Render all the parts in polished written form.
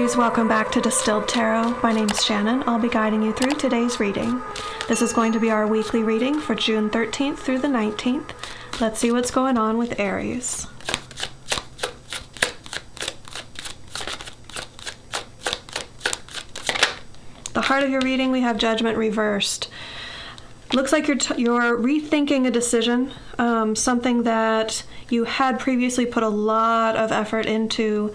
Aries, welcome back to Distilled Tarot. My name's Shannon. I'll be guiding you through today's reading. This is going to be our weekly reading for June 13th through the 19th. Let's see what's going on with Aries. The heart of your reading, we have Judgment reversed. Looks like you're rethinking a decision, something that you had previously put a lot of effort into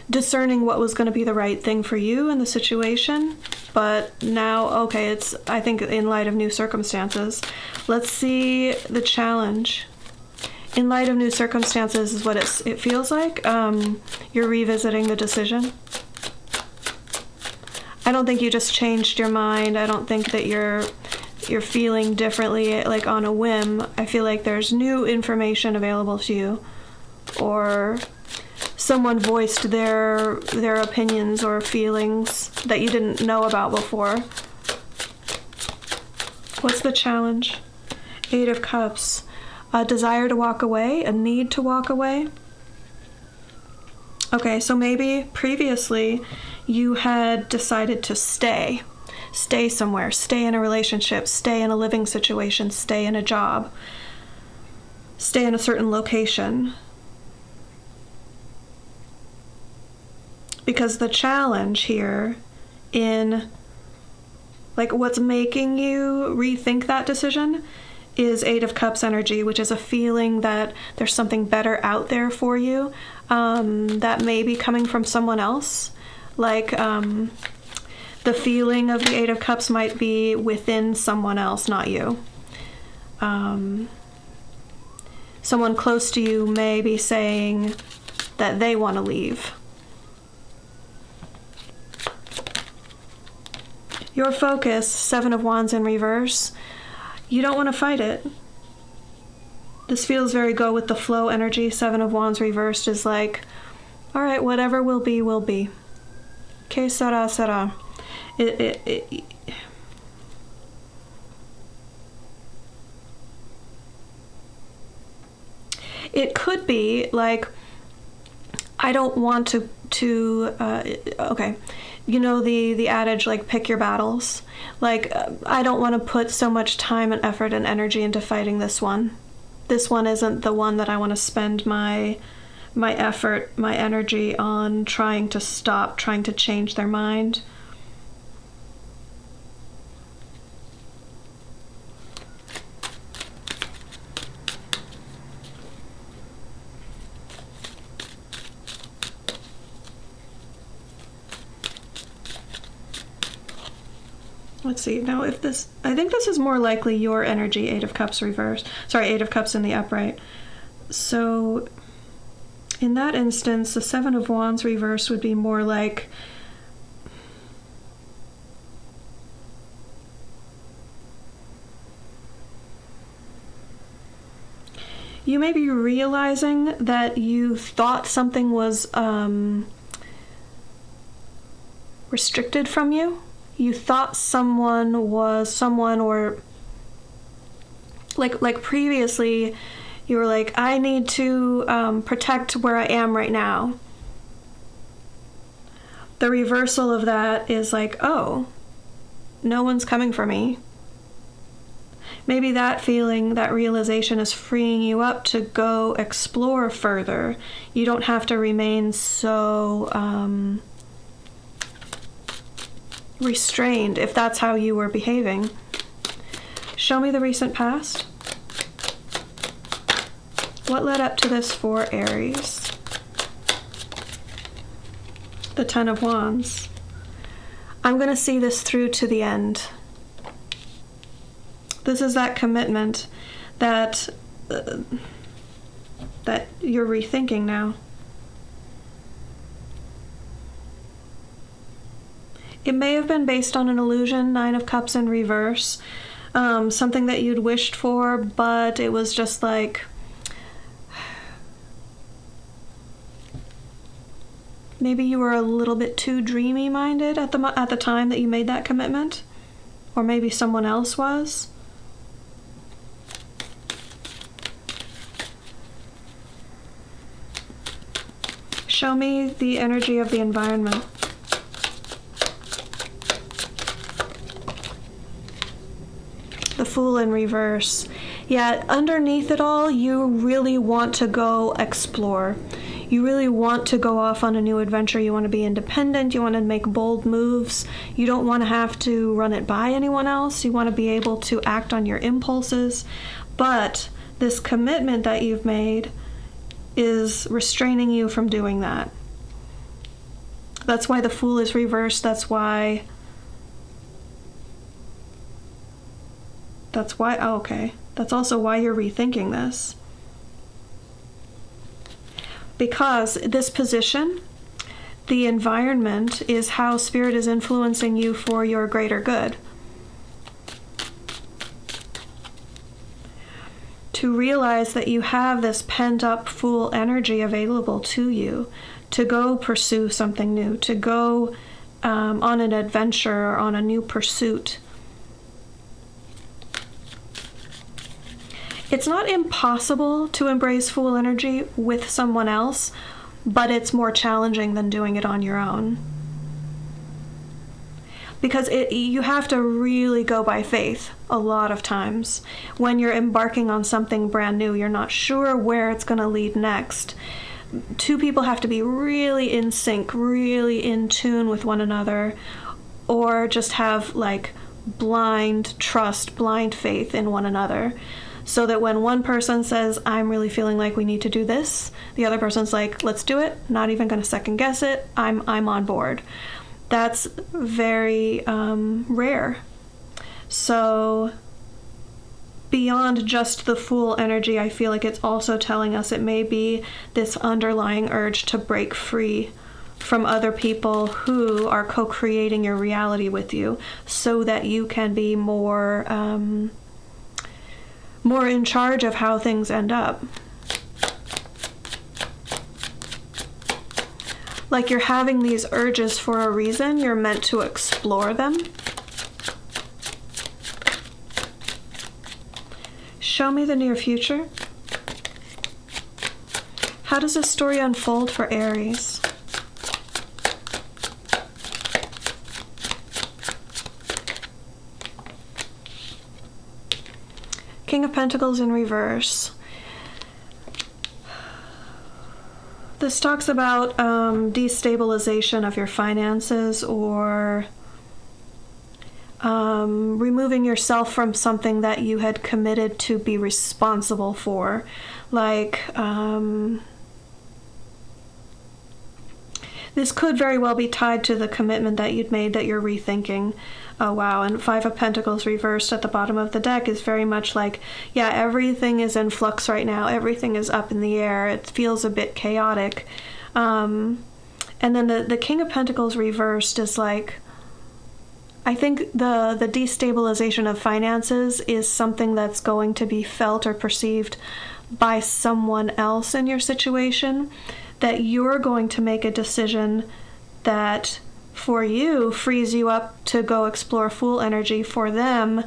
discerning what was going to be the right thing for you in the situation. But now, okay, it's, I think, in light of new circumstances. Let's see the challenge. In light of new circumstances is what it feels like. You're revisiting the decision. I don't think you just changed your mind. I don't think that you're feeling differently, like on a whim. I feel like there's new information available to you, or someone voiced their opinions or feelings that you didn't know about before. What's the challenge? Eight of Cups. A desire to walk away, a need to walk away. Okay, so maybe previously you had decided to stay somewhere, stay in a relationship, stay in a living situation, stay in a job, stay in a certain location. Because the challenge here in, like, what's making you rethink that decision is Eight of Cups energy, which is a feeling that there's something better out there for you, that may be coming from someone else. Like, the feeling of the Eight of Cups might be within someone else, not you. Someone close to you may be saying that they want to leave. Your focus, Seven of Wands in reverse, you don't want to fight it. This feels very go with the flow energy. Seven of Wands reversed is like, all right, whatever will be, will be. Que sera, sera. It could be like, I don't want to okay, you know the adage, like, pick your battles. Like, I don't want to put so much time and effort and energy into fighting this one. This one isn't the one that I want to spend my effort, my energy on trying to stop, trying to change their mind. Let's see, now if this, I think this is more likely your energy, Eight of Cups reversed. Sorry, Eight of Cups in the upright. So in that instance, the Seven of Wands reversed would be more like, you may be realizing that you thought something was restricted from you. You thought someone, or like previously you were like, I need to protect where I am right now. The reversal of that is like, oh, no one's coming for me. Maybe that feeling, that realization is freeing you up to go explore further. You don't have to remain so restrained if that's how you were behaving. Show me the recent past. What led up to this for Aries? The Ten of Wands. I'm going to see this through to the end. This is that commitment that that you're rethinking now. It may have been based on an illusion, Nine of Cups in reverse, something that you'd wished for, but it was just like, maybe you were a little bit too dreamy-minded at the time that you made that commitment, or maybe someone else was. Show me the energy of the environment. The Fool in reverse. Yeah, underneath it all, you really want to go explore. You really want to go off on a new adventure. You want to be independent. You want to make bold moves. You don't want to have to run it by anyone else. You want to be able to act on your impulses. But this commitment that you've made is restraining you from doing that. That's why the Fool is reversed. That's why, oh, okay. That's also why you're rethinking this. Because this position, the environment, is how Spirit is influencing you for your greater good. To realize that you have this pent-up Fool energy available to you to go pursue something new, to go on an adventure or on a new pursuit. It's not impossible to embrace Fool energy with someone else, but it's more challenging than doing it on your own. Because you have to really go by faith a lot of times. When you're embarking on something brand new, you're not sure where it's going to lead next. Two people have to be really in sync, really in tune with one another, or just have like blind trust, blind faith in one another. So that when one person says, I'm really feeling like we need to do this, the other person's like, let's do it, not even going to second guess it, I'm on board. That's very rare. So beyond just the Fool energy, I feel like it's also telling us it may be this underlying urge to break free from other people who are co-creating your reality with you so that you can be more in charge of how things end up. Like you're having these urges for a reason. You're meant to explore them. Show me the near future. How does this story unfold for Aries? King of Pentacles in reverse. This talks about destabilization of your finances or removing yourself from something that you had committed to be responsible for. Like, this could very well be tied to the commitment that you'd made that you're rethinking. Oh, wow. And Five of Pentacles reversed at the bottom of the deck is very much like, yeah, everything is in flux right now. Everything is up in the air. It feels a bit chaotic. And then the King of Pentacles reversed is like, I think the destabilization of finances is something that's going to be felt or perceived by someone else in your situation, that you're going to make a decision that for you frees you up to go explore Fool energy. For them,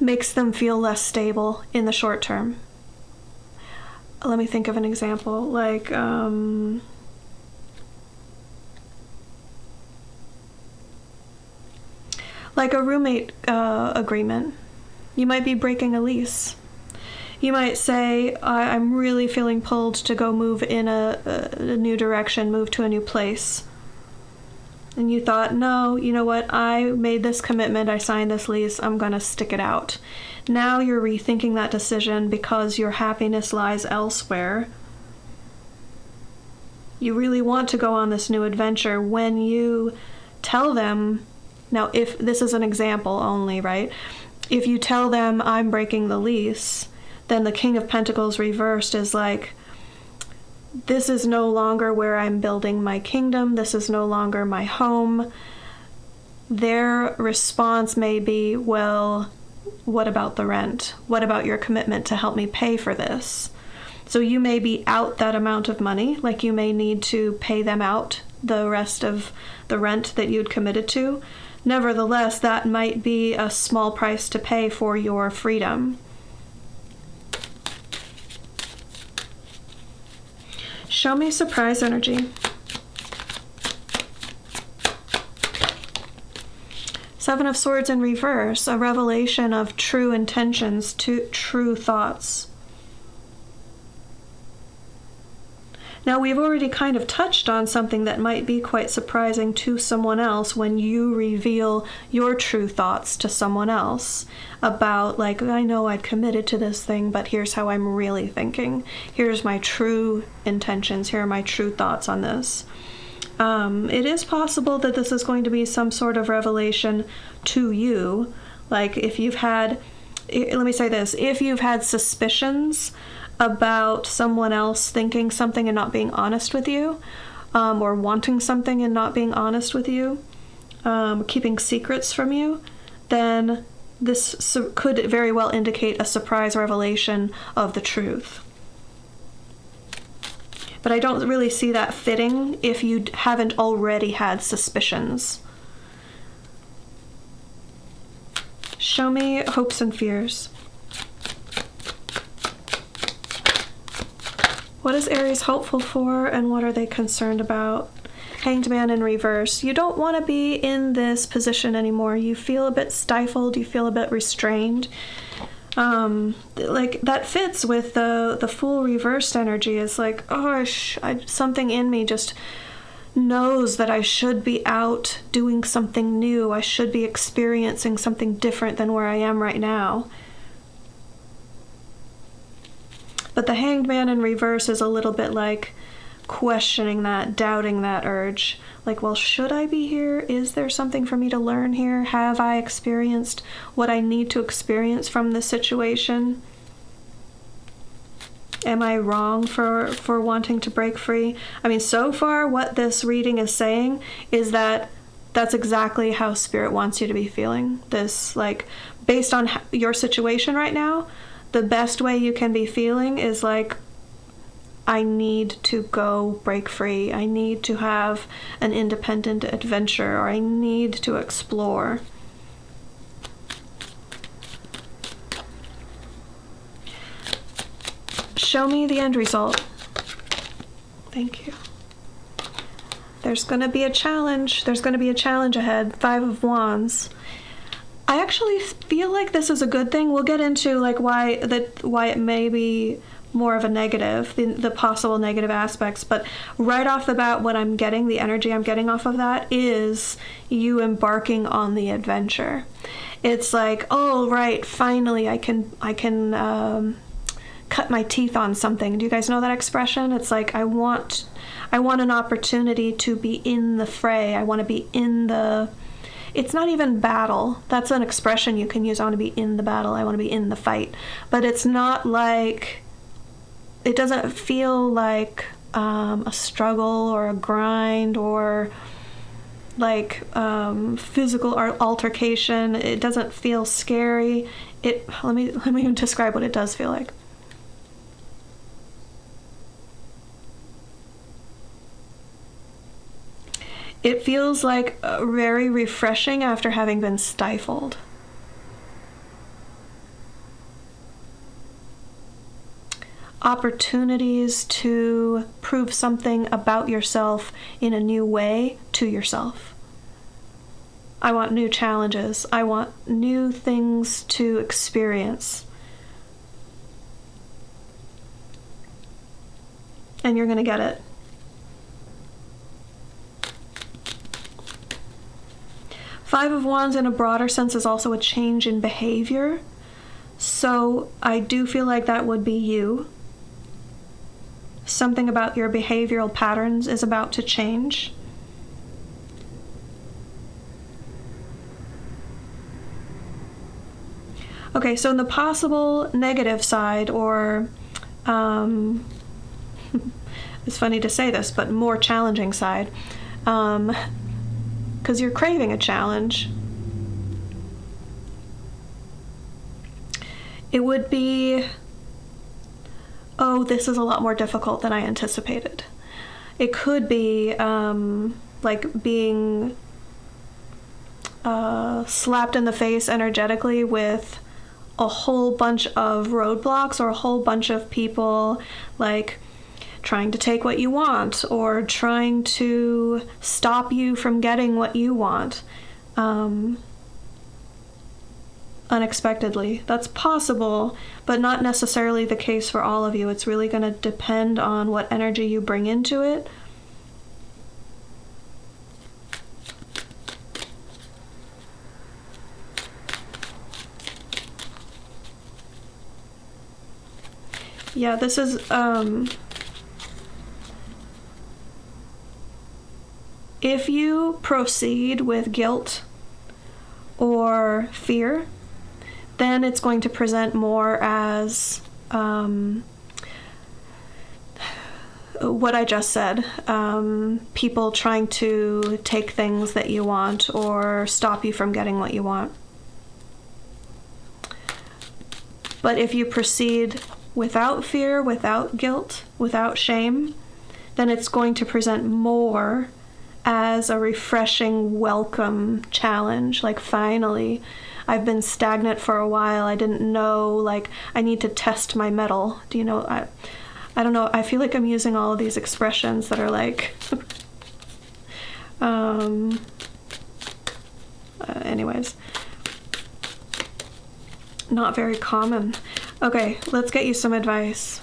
makes them feel less stable in the short term. Let me think of an example. Like, like a roommate agreement. You might be breaking a lease. You might say, I'm really feeling pulled to go move in a new direction, move to a new place. And you thought, no, you know what? I made this commitment. I signed this lease. I'm going to stick it out. Now you're rethinking that decision because your happiness lies elsewhere. You really want to go on this new adventure. When you tell them, now if this is an example only, right? If you tell them I'm breaking the lease, then the King of Pentacles reversed is like, this is no longer where I'm building my kingdom. This is no longer my home. Their response may be, well, what about the rent? What about your commitment to help me pay for this? So you may be out that amount of money, like you may need to pay them out the rest of the rent that you'd committed to. Nevertheless, that might be a small price to pay for your freedom. Show me surprise energy. Seven of Swords in reverse, a revelation of true intentions, true thoughts. Now, we've already kind of touched on something that might be quite surprising to someone else when you reveal your true thoughts to someone else about, like, I know I'd committed to this thing, but here's how I'm really thinking. Here's my true intentions. Here are my true thoughts on this. It is possible that this is going to be some sort of revelation to you. Like, if you've had, let me say this, if you've had suspicions about someone else thinking something and not being honest with you, or wanting something and not being honest with you, keeping secrets from you, then this could very well indicate a surprise revelation of the truth. But I don't really see that fitting if you haven't already had suspicions. Show me hopes and fears. What is Aries hopeful for, and what are they concerned about? Hanged Man in reverse. You don't want to be in this position anymore. You feel a bit stifled. You feel a bit restrained. Like, that fits with the Fool reversed energy. It's like, oh, something in me just knows that I should be out doing something new. I should be experiencing something different than where I am right now. But the Hanged Man in reverse is a little bit like questioning that, doubting that urge. Like, well, should I be here? Is there something for me to learn here? Have I experienced what I need to experience from this situation? Am I wrong for wanting to break free? I mean, so far what this reading is saying is that that's exactly how Spirit wants you to be feeling. This, like, based on your situation right now, the best way you can be feeling is like, I need to go break free. I need to have an independent adventure, or I need to explore. Show me the end result. Thank you. There's going to be a challenge. There's going to be a challenge ahead. 5 of Wands. I actually feel like this is a good thing. We'll get into like why it may be more of a negative, the possible negative aspects, but right off the bat, what I'm getting, the energy I'm getting off of that is you embarking on the adventure. It's like, oh right, finally I can cut my teeth on something. Do you guys know that expression? It's like I want an opportunity to be in the fray. I want to be in the, it's not even battle. That's an expression you can use. I want to be in the battle. I want to be in the fight. But it's not like, it doesn't feel like a struggle or a grind or like physical altercation. It doesn't feel scary. Let me describe what it does feel like. It feels like very refreshing after having been stifled. Opportunities to prove something about yourself in a new way to yourself. I want new challenges. I want new things to experience. And you're going to get it. Five of Wands in a broader sense is also a change in behavior. So I do feel like that would be you. Something about your behavioral patterns is about to change. Okay, so in the possible negative side, or it's funny to say this, but more challenging side, because you're craving a challenge, it would be, oh, this is a lot more difficult than I anticipated. It could be like being slapped in the face energetically with a whole bunch of roadblocks or a whole bunch of people like trying to take what you want or trying to stop you from getting what you want unexpectedly. That's possible, but not necessarily the case for all of you. It's really going to depend on what energy you bring into it. Yeah, this is if you proceed with guilt or fear, then it's going to present more as what I just said. People trying to take things that you want or stop you from getting what you want. But if you proceed without fear, without guilt, without shame, then it's going to present more as a refreshing, welcome challenge. Like, finally, I've been stagnant for a while. I didn't know, like, I need to test my mettle. Do you know, I don't know. I feel like I'm using all of these expressions that are like, anyways, not very common. Okay, let's get you some advice.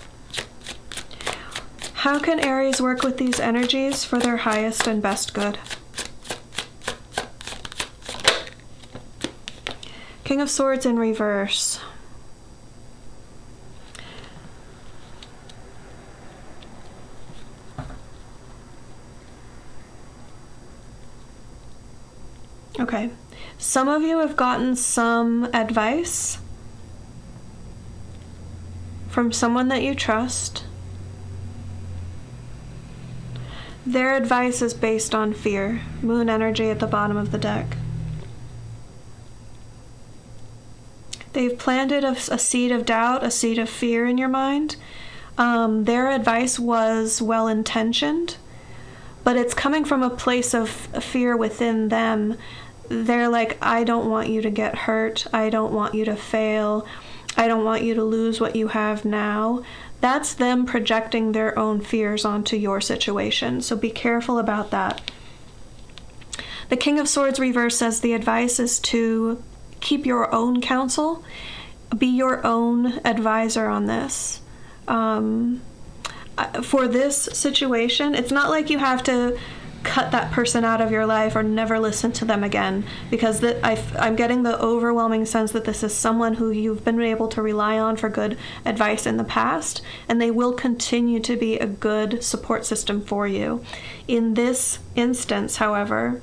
How can Aries work with these energies for their highest and best good? King of Swords in reverse. Okay, some of you have gotten some advice from someone that you trust. Their advice is based on fear. Moon energy at the bottom of the deck. They've planted a seed of doubt, a seed of fear in your mind. Their advice was well-intentioned, but it's coming from a place of fear within them. They're like, I don't want you to get hurt. I don't want you to fail. I don't want you to lose what you have now. That's them projecting their own fears onto your situation. So be careful about that. The King of Swords reverse says the advice is to keep your own counsel. Be your own advisor on this. For this situation, it's not like you have to cut that person out of your life or never listen to them again, because I'm getting the overwhelming sense that this is someone who you've been able to rely on for good advice in the past, and they will continue to be a good support system for you. In this instance, however,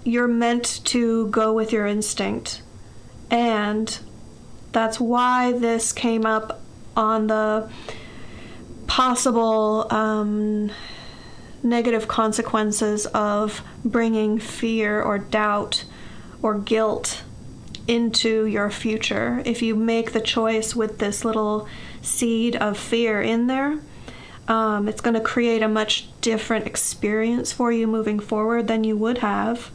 you're meant to go with your instinct, and that's why this came up on the possible negative consequences of bringing fear or doubt or guilt into your future. If you make the choice with this little seed of fear in there, it's going to create a much different experience for you moving forward than you would have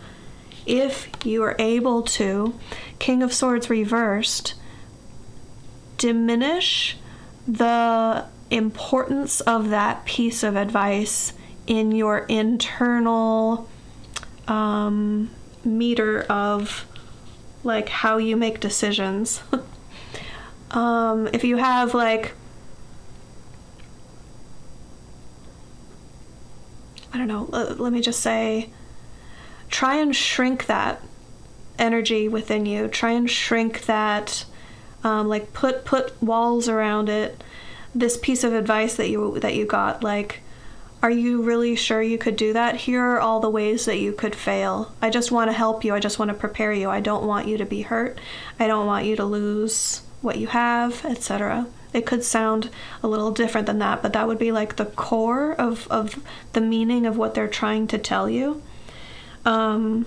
if you are able to, King of Swords reversed, diminish the importance of that piece of advice in your internal meter of like how you make decisions. If you have like, I don't know, let me just say, try and shrink that energy within you. Try and shrink that, like put walls around it. This piece of advice that you got, like, are you really sure you could do that? Here are all the ways that you could fail. I just want to help you. I just want to prepare you. I don't want you to be hurt. I don't want you to lose what you have, etc. It could sound a little different than that, but that would be like the core of the meaning of what they're trying to tell you. King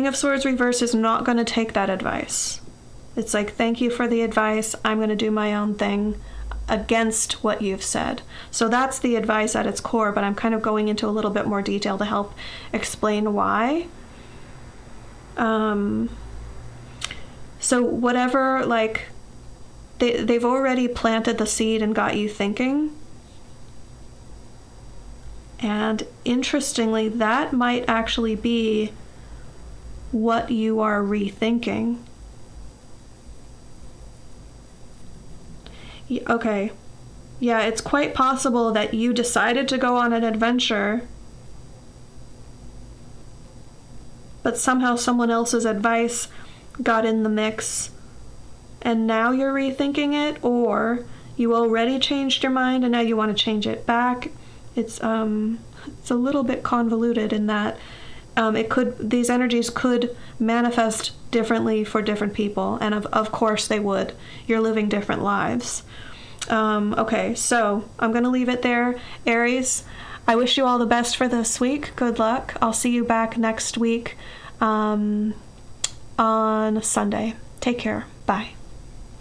of Swords reverse is not going to take that advice. It's like, thank you for the advice. I'm going to do my own thing against what you've said. So that's the advice at its core, but I'm kind of going into a little bit more detail to help explain why. So whatever like they've already planted the seed and got you thinking. And interestingly, that might actually be what you are rethinking. Okay. Yeah, it's quite possible that you decided to go on an adventure, but somehow someone else's advice got in the mix, and now you're rethinking it, or you already changed your mind and now you want to change it back. It's a little bit convoluted in that these energies could manifest differently for different people, and of course they would. You're living different lives. Okay, so I'm going to leave it there. Aries, I wish you all the best for this week. Good luck. I'll see you back next week on Sunday. Take care. Bye.